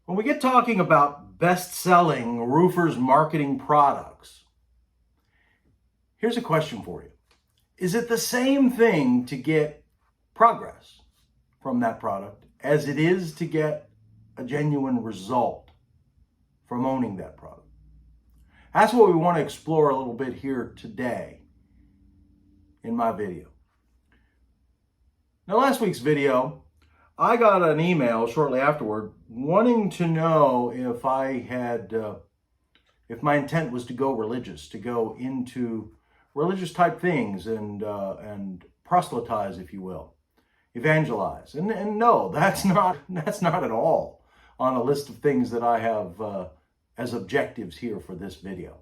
When we get talking about best-selling roofers marketing products, here's a question for you. Is it the same thing to get progress from that product as it is to get a genuine result from owning that product? That's what we want to explore a little bit here today in my video. Now, last week's video, I got an email shortly afterward wanting to know if if my intent was to go religious, to go into religious type things and proselytize, if you will, evangelize. And no, that's not at all on a list of things that I have as objectives here for this video.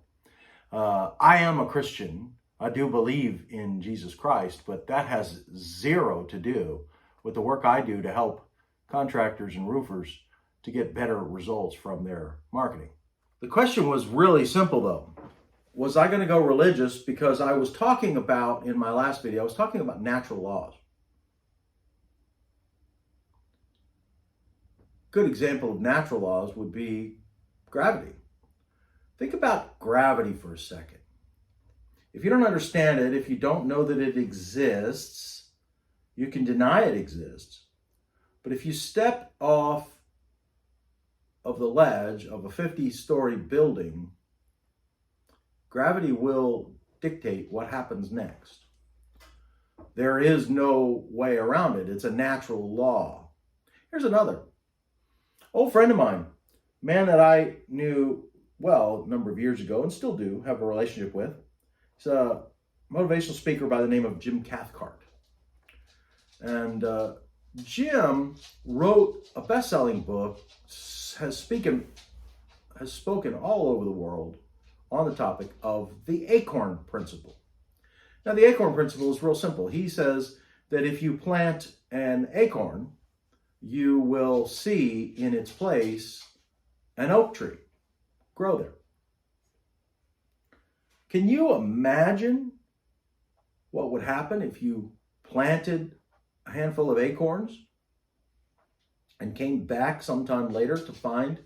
I am a Christian. I do believe in Jesus Christ, but that has zero to do with the work I do to help contractors and roofers to get better results from their marketing. The question was really simple though. Was I going to go religious? Because I was talking about, in my last video, I was talking about natural laws. Good example of natural laws would be gravity. Think about gravity for a second. If you don't understand it, if you don't know that it exists, you can deny it exists. But if you step off of the ledge of a 50-story building, gravity will dictate what happens next. There is no way around it. It's a natural law. Here's another. Old friend of mine, man that I knew well a number of years ago and still do have a relationship with. He's a motivational speaker by the name of Jim Cathcart. And Jim wrote a best-selling book, has spoken all over the world on the topic of the acorn principle. Now, the acorn principle is real simple. He says that if you plant an acorn, you will see in its place an oak tree grow there. Can you imagine what would happen if you planted a handful of acorns and came back sometime later to find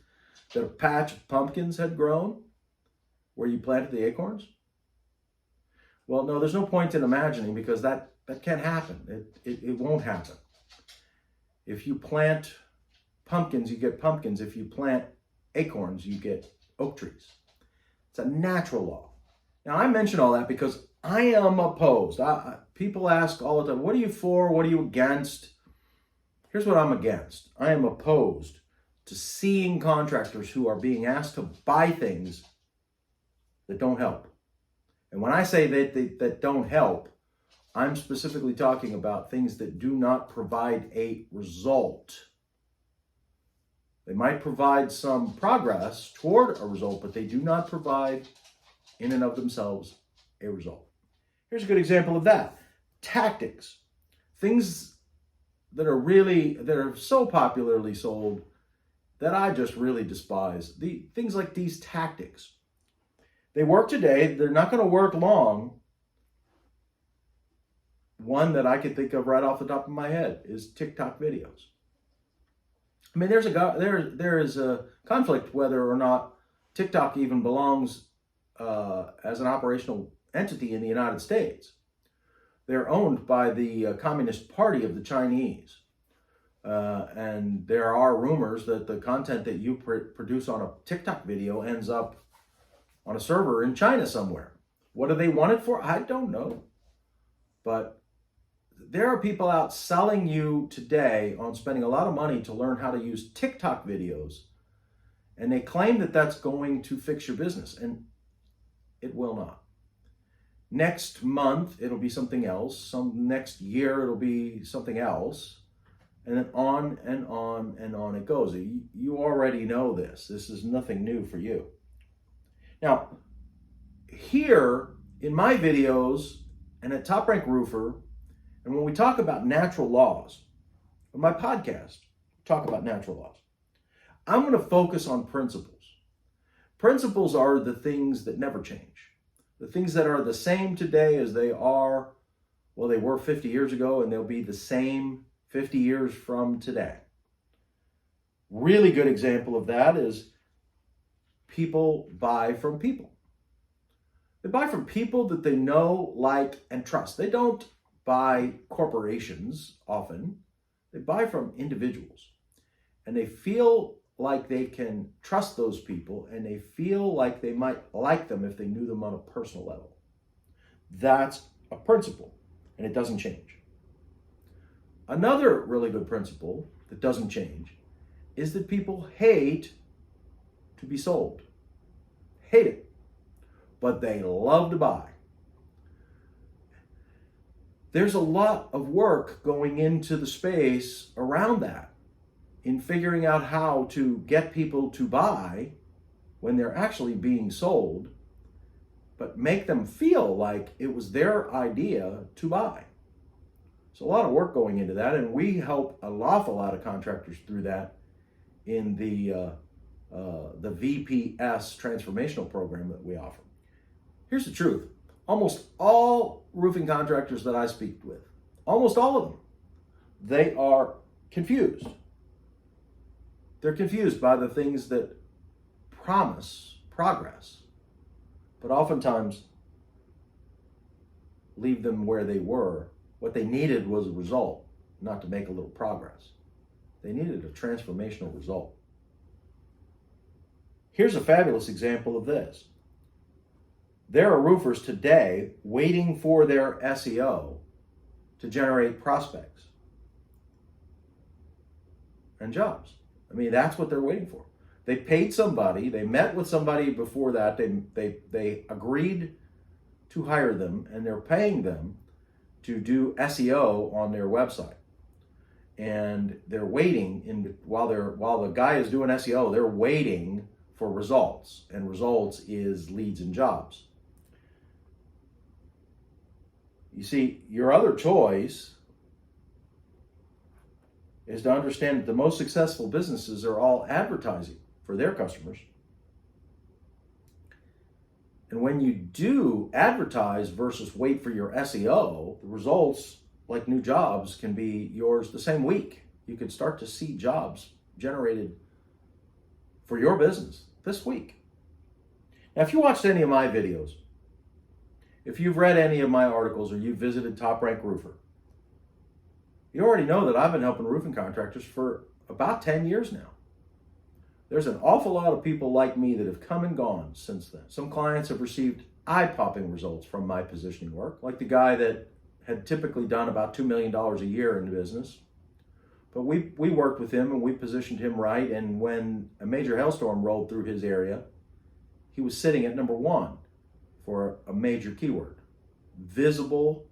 that a patch of pumpkins had grown where you planted the acorns? Well, no, there's no point in imagining, because that can't happen. It won't happen. If you plant pumpkins, you get pumpkins. If you plant acorns, you get oak trees. It's a natural law. Now, I mention all that because I am opposed. People ask all the time, what are you for? What are you against? Here's what I'm against. I am opposed to seeing contractors who are being asked to buy things that don't help. And when I say that don't help, I'm specifically talking about things that do not provide a result. They might provide some progress toward a result, but they do not provide in and of themselves a result. Here's a good example of that. Tactics. Things that are so popularly sold that I just really despise. Things like these tactics. They work today. They're not going to work long. One that I can think of right off the top of my head is TikTok videos. I mean, there is a conflict whether or not TikTok even belongs as an operational entity in the United States. They're owned by the Communist Party of the Chinese. And there are rumors that the content that you produce on a TikTok video ends up on a server in China somewhere. What do they want it for? I don't know. But there are people out selling you today on spending a lot of money to learn how to use TikTok videos. And they claim that that's going to fix your business. And it will not. Next month, it'll be something else. Next year, it'll be something else. And then on and on and on it goes. You already know this. This is nothing new for you. Now, here in my videos and at Top Rank Roofer, and when we talk about natural laws, on my podcast, talk about natural laws, I'm going to focus on principles. Principles are the things that never change. The things that are the same today as they were 50 years ago, and they'll be the same 50 years from today. Really good example of that is people buy from people. They buy from people that they know, like, and trust. They don't buy corporations often. They buy from individuals. And they feel like they can trust those people, and they feel like they might like them if they knew them on a personal level. That's a principle, and it doesn't change. Another really good principle that doesn't change is that people hate to be sold. Hate it. But they love to buy. There's a lot of work going into the space around that, in figuring out how to get people to buy when they're actually being sold, but make them feel like it was their idea to buy. So a lot of work going into that, and we help an awful lot of contractors through that in the VPS transformational program that we offer. Here's the truth. Almost all roofing contractors that I speak with, almost all of them, they are confused. They're confused by the things that promise progress, but oftentimes leave them where they were. What they needed was a result, not to make a little progress. They needed a transformational result. Here's a fabulous example of this. There are roofers today waiting for their SEO to generate prospects and jobs. I mean, that's what they're waiting for. They paid somebody, they met with somebody before that, they agreed to hire them, and they're paying them to do SEO on their website. And they're waiting while the guy is doing SEO, they're waiting for results, and results is leads and jobs. You see, your other choice is to understand that the most successful businesses are all advertising for their customers. And when you do advertise versus wait for your SEO, the results, like new jobs, can be yours the same week. You could start to see jobs generated for your business this week. Now, if you watched any of my videos, if you've read any of my articles, or you've visited Top Rank Roofer, you already know that I've been helping roofing contractors for about 10 years now. There's an awful lot of people like me that have come and gone since then. Some clients have received eye-popping results from my positioning work, like the guy that had typically done about $2 million a year in the business. But we worked with him, and we positioned him right, and when a major hailstorm rolled through his area, he was sitting at number one for a major keyword. Visible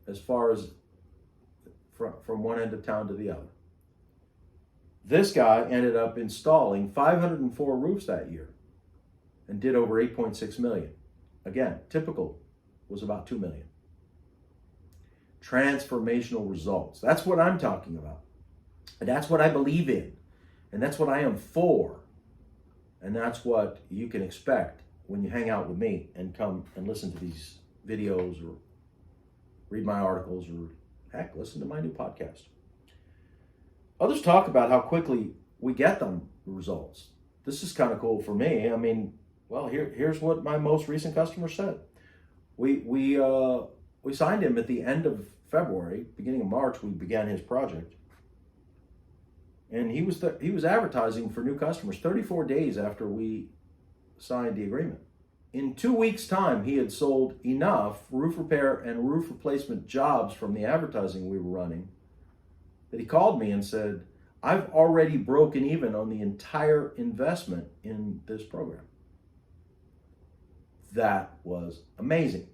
as far as from one end of town to the other. This guy ended up installing 504 roofs that year and did over 8.6 million. Again, typical was about 2 million. Transformational results. That's what I'm talking about. And that's what I believe in. And that's what I am for. And that's what you can expect when you hang out with me and come and listen to these videos, or read my articles, or heck, listen to my new podcast. Others talk about how quickly we get them results. This is kind of cool for me. I mean, well, here's what my most recent customer said. We signed him at the end of February, beginning of March. We began his project, and he was advertising for new customers 34 days after we signed the agreement. In 2 weeks' time, he had sold enough roof repair and roof replacement jobs from the advertising we were running that he called me and said, I've already broken even on the entire investment in this program. That was amazing.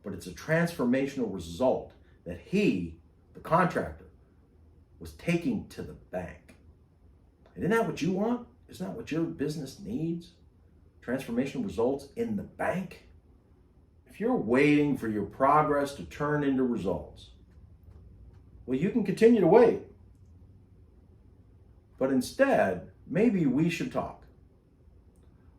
But it's a transformational result that he, the contractor, was taking to the bank. And isn't that what you want? Isn't that what your business needs? Transformational results in the bank? If you're waiting for your progress to turn into results, well, you can continue to wait. But instead, maybe we should talk.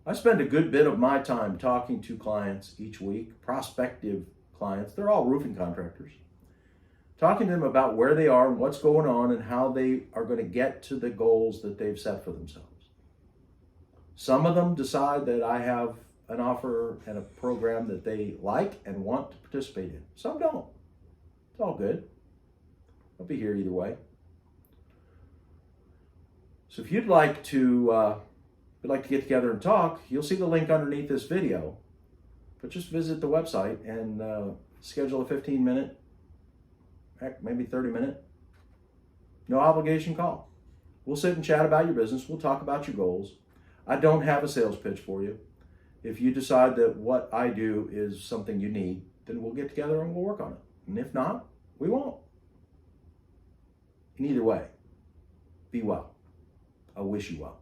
I spend a good bit of my time talking to clients each week, prospective clients. They're all roofing contractors. And we talk about how quickly we get them results. This is kind of cool for me. I mean, well, here's what my most recent customer said. We signed him at the end of February, beginning of March. We began his project, and he was advertising for new customers 34 days after we signed the agreement. In 2 weeks' time, he had sold enough roof repair and roof replacement jobs from the advertising we were running that he called me and said, I've already broken even on the entire investment in this program. That was amazing. But it's a transformational result that he, the contractor, was taking to the bank. And isn't that what you want? Isn't that what your business needs? Transformational results in the bank. talking to them about where they are and what's going on and how they are going to get to the goals that they've set for themselves. Some of them decide that I have an offer and a program that they like and want to participate in. Some don't. It's all good. I'll be here either way. So if you'd like to get together and talk, you'll see the link underneath this video. But just visit the website and schedule a 15-minute, heck, maybe 30-minute, no obligation call. We'll sit and chat about your business. We'll talk about your goals. I don't have a sales pitch for you. If you decide that what I do is something you need, then we'll get together and we'll work on it. And if not, we won't. In either way, be well. I wish you well.